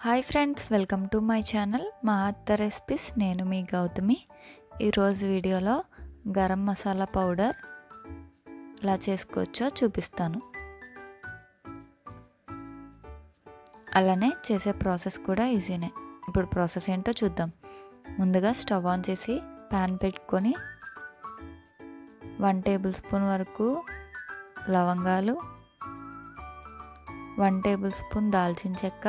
Hi friends, welcome to my channel మా అత్త recipes. నేను మీ గౌతమి. ఈరోజు వీడియోలో గరం మసాలా పౌడర్ ఎలా చేసుకోవచ్చో చూపిస్తాను. అలానే చేసే ప్రాసెస్ కూడా ఈజీనే. ఇప్పుడు ప్రాసెస్ ఏంటో చూద్దాం. ముందుగా స్టవ్ ఆన్ చేసి ప్యాన్ పెట్టుకొని 1 టేబుల్ స్పూన్ వరకు లవంగాలు, 1 టేబుల్ స్పూన్ దాల్చిన చెక్క,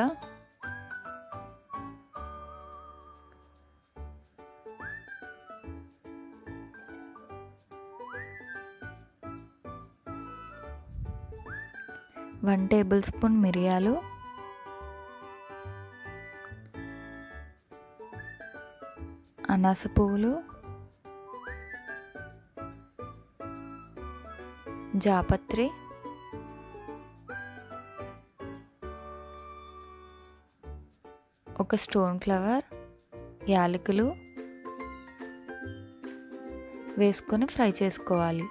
1 టేబుల్ స్పూన్ మిరియాలు, అనాస పువ్వులు, జాపత్రి, ఒక స్టోన్ ఫ్లవర్, యాలకులు వేసుకొని ఫ్రై చేసుకోవాలి.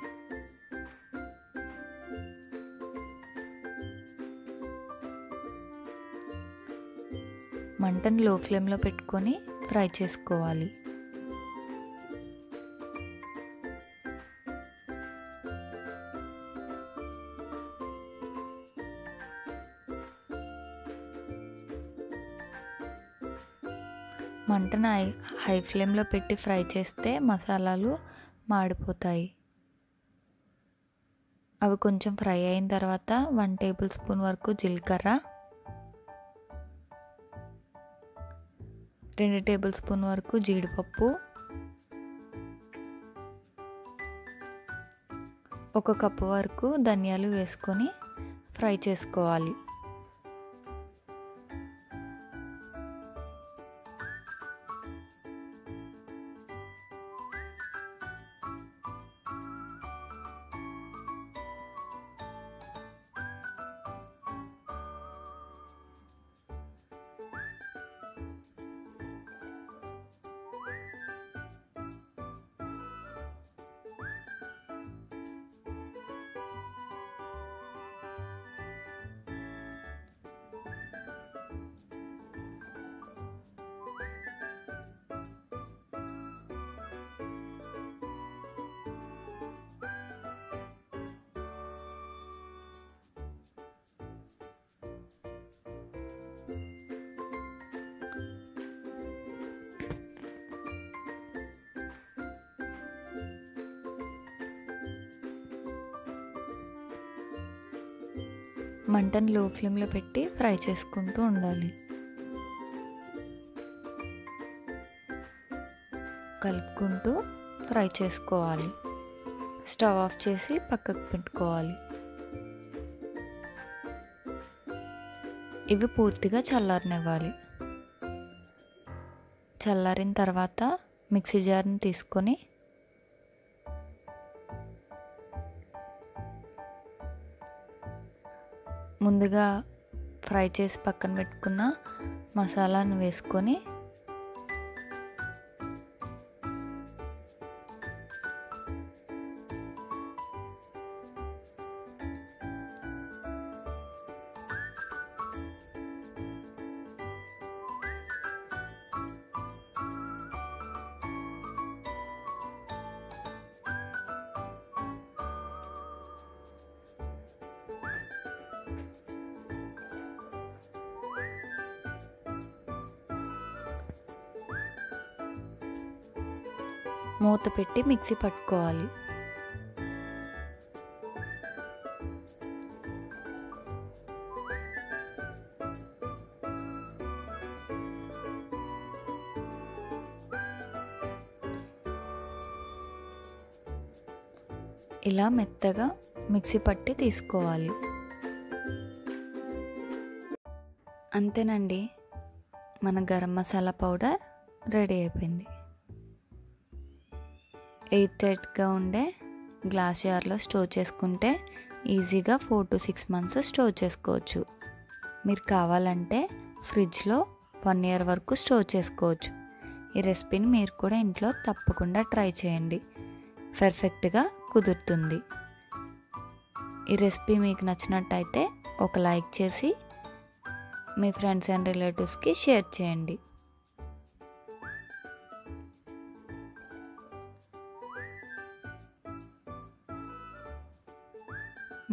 మంటను లో ఫ్లేమ్లో పెట్టుకొని ఫ్రై చేసుకోవాలి. మంటను హై ఫ్లేమ్లో పెట్టి ఫ్రై చేస్తే మసాలాలు మాడిపోతాయి. అవి కొంచెం ఫ్రై అయిన తర్వాత 1 టేబుల్ స్పూన్ వరకు జీలకర్ర, 2 టేబుల్ స్పూన్ వరకు జీడిపప్పు, 1 కప్పు వరకు ధనియాలు వేసుకొని ఫ్రై చేసుకోవాలి. మంటను లో ఫ్లేమ్లో పెట్టి ఫ్రై చేసుకుంటూ ఉండాలి. కలుపుకుంటూ ఫ్రై చేసుకోవాలి. స్టవ్ ఆఫ్ చేసి పక్కకు పెట్టుకోవాలి. ఇవి పూర్తిగా చల్లారనివ్వాలి. చల్లారిన తర్వాత మిక్సీ జార్ని తీసుకొని ముందుగా ఫ్రై చేసి పక్కన పెట్టుకున్న మసాలాను వేసుకొని మూత పెట్టి మిక్సీ పట్టుకోవాలి. ఇలా మెత్తగా మిక్సీ పట్టి తీసుకోవాలి. అంతేనండి, మన గరం మసాలా పౌడర్ రెడీ అయిపోయింది. ఎయిర్ టైట్గా ఉండే గ్లాస్ జార్లో స్టోర్ చేసుకుంటే ఈజీగా 4 to 6 months స్టోర్ చేసుకోవచ్చు. మీరు కావాలంటే ఫ్రిడ్జ్లో 1 year వరకు స్టోర్ చేసుకోవచ్చు. ఈ రెసిపీని మీరు కూడా ఇంట్లో తప్పకుండా ట్రై చేయండి. పర్ఫెక్ట్గా కుదురుతుంది. ఈ రెసిపీ మీకు నచ్చినట్టయితే ఒక లైక్ చేసి మీ ఫ్రెండ్స్ అండ్ రిలేటివ్స్కి షేర్ చేయండి.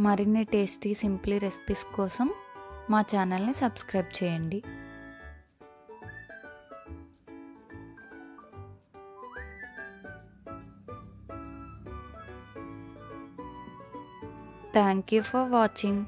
మరిన్ని టేస్టీ సింప్లీ రెసిపీస్ కోసం మా ఛానల్ని సబ్స్క్రైబ్ చేయండి. Thank you for watching.